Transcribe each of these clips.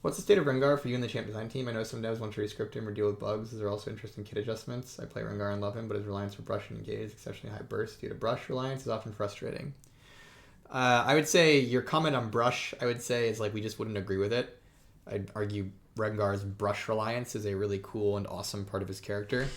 What's the state of Rengar for you and the champ design team? I know some devs want to rescript him or deal with bugs. There are also interesting kit adjustments. I play Rengar and love him, but his reliance for brush and engage is exceptionally high burst due to brush reliance is often frustrating. I would say your comment on brush, I would say, is like we just wouldn't agree with it. I'd argue Rengar's brush reliance is a really cool and awesome part of his character.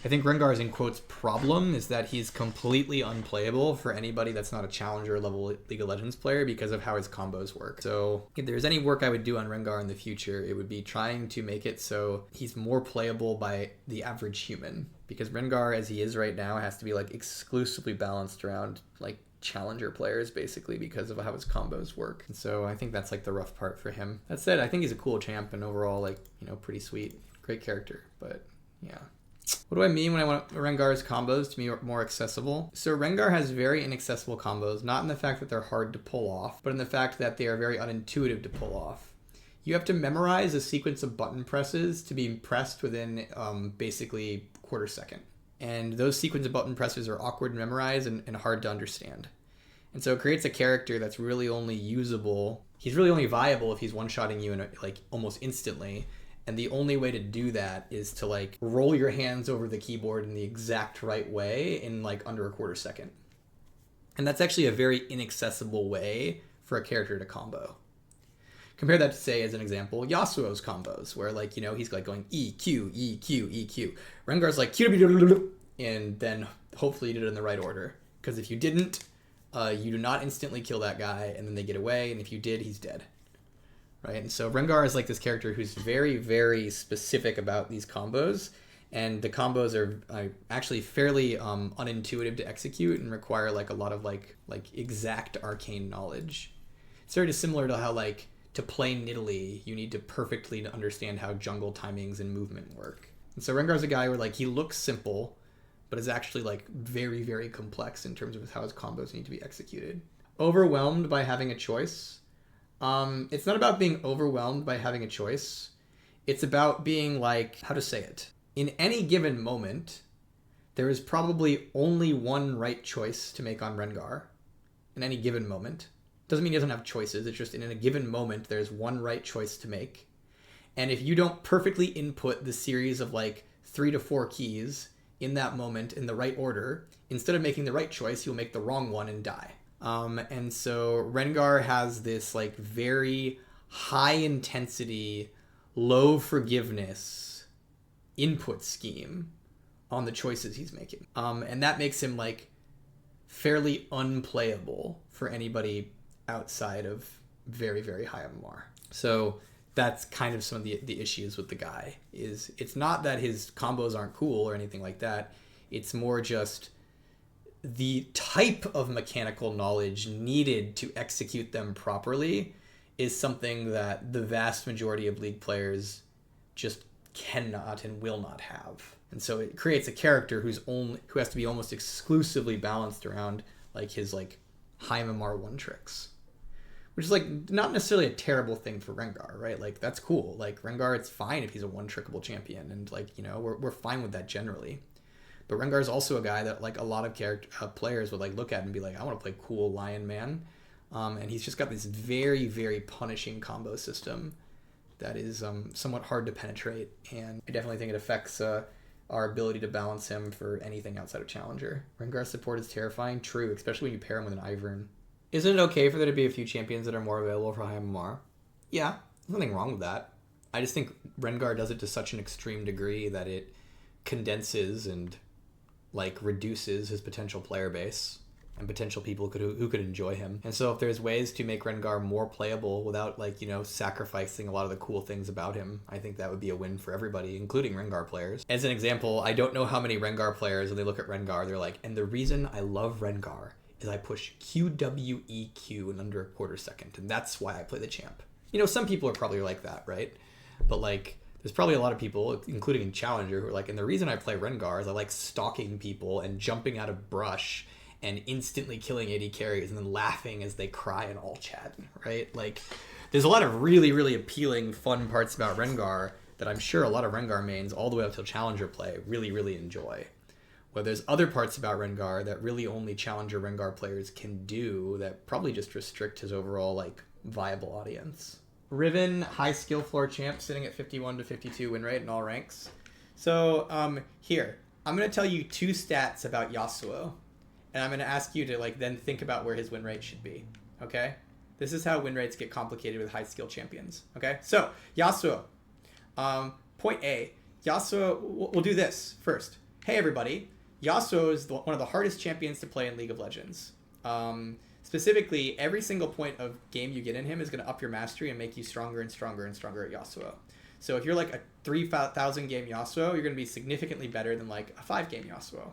I think Rengar's, in quotes, problem is that he's completely unplayable for anybody that's not a challenger level League of Legends player because of how his combos work. So if there's any work I would do on Rengar in the future, it would be trying to make it so he's more playable by the average human. Because Rengar, as he is right now, has to be like exclusively balanced around like challenger players basically because of how his combos work. And so I think that's like the rough part for him. That said, I think he's a cool champ and overall like, you know, pretty sweet. Great character, but yeah. What do I mean when I want Rengar's combos to be more accessible? So Rengar has very inaccessible combos, not in the fact that they're hard to pull off, but in the fact that they are very unintuitive to pull off. You have to memorize a sequence of button presses to be pressed within basically quarter second. And those sequence of button presses are awkward to memorize and hard to understand. And so it creates a character that's really only usable. He's really only viable if he's one-shotting you in like almost instantly. And the only way to do that is to like roll your hands over the keyboard in the exact right way in like under a quarter second. And that's actually a very inaccessible way for a character to combo. Compare that to, say, as an example, Yasuo's combos, where like, you know, he's like going EQ, EQ, EQ. Rengar's like Q, and then hopefully you did it in the right order. Because if you didn't, you do not instantly kill that guy, and then they get away, and if you did, he's dead. Right? And so Rengar is like this character who's very, very specific about these combos, and the combos are actually fairly unintuitive to execute and require like a lot of like exact arcane knowledge. It's very similar to how like to play Nidalee, you need to perfectly understand how jungle timings and movement work. And so Rengar's a guy where like he looks simple, but is actually like very, very complex in terms of how his combos need to be executed. Overwhelmed by having a choice. It's not about being overwhelmed by having a choice. It's about being like, how to say it? In any given moment, there is probably only one right choice to make on Rengar. In any given moment. Doesn't mean he doesn't have choices. It's just in a given moment, there's one right choice to make. And if you don't perfectly input the series of like 3 to 4 keys in that moment in the right order, instead of making the right choice, you'll make the wrong one and die. And so Rengar has this like very high intensity, low forgiveness input scheme on the choices he's making. And that makes him like fairly unplayable for anybody outside of very, very high MMR. So that's kind of some of the issues with the guy. Is it's not that his combos aren't cool or anything like that. It's more just the type of mechanical knowledge needed to execute them properly is something that the vast majority of League players just cannot and will not have. And so it creates a character who has to be almost exclusively balanced around like his like high MMR one tricks. Which is like not necessarily a terrible thing for Rengar, right? Like that's cool. Like Rengar, it's fine if he's a one trickable champion, and like, you know, we're fine with that generally. But Rengar is also a guy that like a lot of players would like look at and be like, I want to play cool Lion Man, and he's just got this very, very punishing combo system that is somewhat hard to penetrate, and I definitely think it affects our ability to balance him for anything outside of Challenger. Rengar's support is terrifying, true, especially when you pair him with an Ivern. Isn't it okay for there to be a few champions that are more available for high MMR? Yeah, there's nothing wrong with that. I just think Rengar does it to such an extreme degree that it condenses and like reduces his potential player base and potential people who could enjoy him. And so if there's ways to make Rengar more playable without like, you know, sacrificing a lot of the cool things about him, I think that would be a win for everybody, including Rengar players. As an example, I don't know how many Rengar players, when they look at Rengar, they're like, and the reason I love Rengar is I push QWEQ in under a quarter second, and that's why I play the champ. You know, some people are probably like that, right? But like, there's probably a lot of people, including in Challenger, who are like, and the reason I play Rengar is I like stalking people and jumping out of brush and instantly killing AD carries and then laughing as they cry in all chat, right? Like, there's a lot of really, really appealing, fun parts about Rengar that I'm sure a lot of Rengar mains, all the way up till Challenger play, really, really enjoy. But there's other parts about Rengar that really only Challenger Rengar players can do that probably just restrict his overall like viable audience. Riven high skill floor champ sitting at 51 to 52 win rate in all ranks. So here, I'm going to tell you 2 stats about YASUO. And I'm going to ask you to like then think about where his win rate should be. Okay? This is how win rates get complicated with high skill champions. Okay? So, YASUO. Point A. YASUO, we'll do this first. Hey everybody. YASUO is one of the hardest champions to play in League of Legends. Specifically, every single point of game you get in him is going to up your mastery and make you stronger and stronger and stronger at YASUO. So if you're like a 3,000 game YASUO, you're going to be significantly better than like a 5 game YASUO.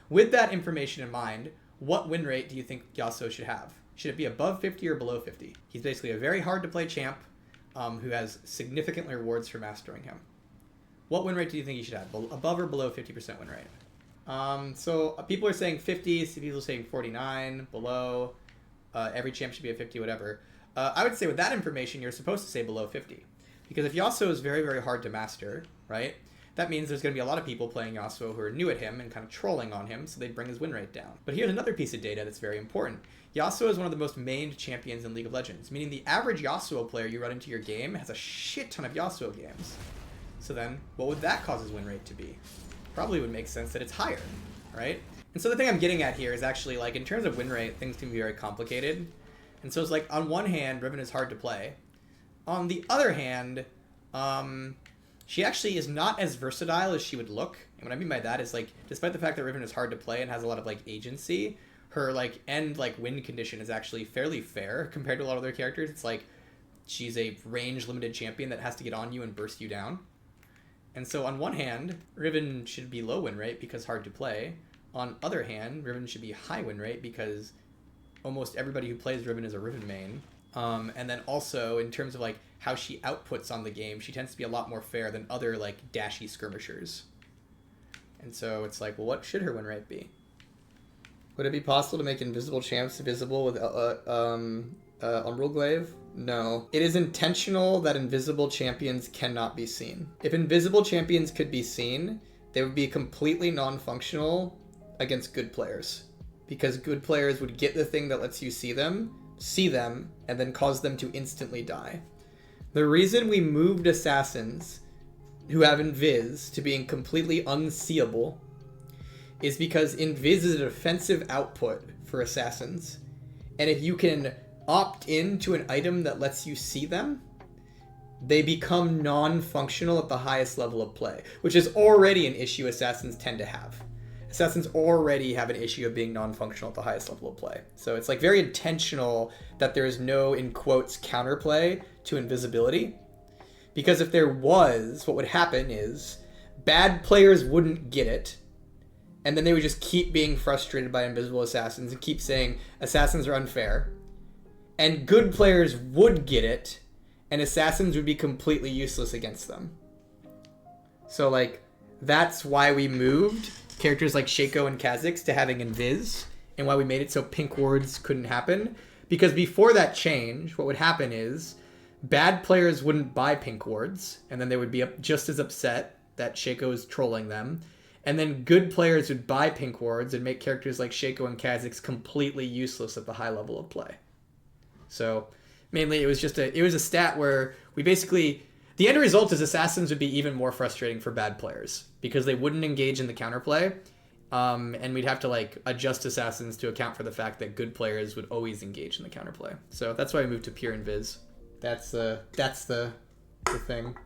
With that information in mind, what win rate do you think YASUO should have? Should it be above 50 or below 50? He's basically a very hard to play champ who has significant rewards for mastering him. What win rate do you think he should have? Above or below 50% win rate? So people are saying 50, people are saying 49, below. Every champ should be at 50, whatever. I would say with that information, you're supposed to say below 50. Because if YASUO is very, very hard to master, right, that means there's going to be a lot of people playing YASUO who are new at him and kind of trolling on him, so they'd bring his win rate down. But here's another piece of data that's very important. YASUO is one of the most mained champions in League of Legends, meaning the average YASUO player you run into your game has a shit ton of YASUO games. So then, what would that cause his win rate to be? Probably would make sense that it's higher, right? And so the thing I'm getting at here is actually, like, in terms of win rate, things can be very complicated. And so it's like, on one hand, Riven is hard to play. On the other hand, she actually is not as versatile as she would look. And what I mean by that is, like, despite the fact that Riven is hard to play and has a lot of, like, agency, her, like, end, like, win condition is actually fairly fair compared to a lot of other characters. It's like, she's a range-limited champion that has to get on you and burst you down. And so on one hand, Riven should be low win rate because hard to play. On other hand, Riven should be high win rate because almost everybody who plays Riven is a Riven main. And then also, in terms of like how she outputs on the game, she tends to be a lot more fair than other like dashy skirmishers. And so it's like, well, what should her win rate be? Would it be possible to make invisible champs visible with Umbral Glaive? No. It is intentional that invisible champions cannot be seen. If invisible champions could be seen, they would be completely non-functional against good players. Because good players would get the thing that lets you see them, and then cause them to instantly die. The reason we moved assassins who have invis to being completely unseeable is because invis is a defensive output for assassins. And if you can opt in to an item that lets you see them, they become non-functional at the highest level of play, which is already an issue assassins tend to have. Assassins already have an issue of being non-functional at the highest level of play. So it's like very intentional that there is no, in quotes, counterplay to invisibility. Because if there was, what would happen is bad players wouldn't get it. And then they would just keep being frustrated by invisible assassins and keep saying assassins are unfair. And good players would get it, and assassins would be completely useless against them. So, like, that's why we moved characters like Shaco and Kha'Zix to having invis, and why we made it so pink wards couldn't happen. Because before that change, what would happen is bad players wouldn't buy pink wards, and then they would be just as upset that Shaco is trolling them. And then good players would buy pink wards and make characters like Shaco and Kha'Zix completely useless at the high level of play. So mainly it was a stat where we basically, the end result is assassins would be even more frustrating for bad players because they wouldn't engage in the counterplay. And we'd have to like adjust assassins to account for the fact that good players would always engage in the counterplay. So that's why we moved to pure invis. That's the thing.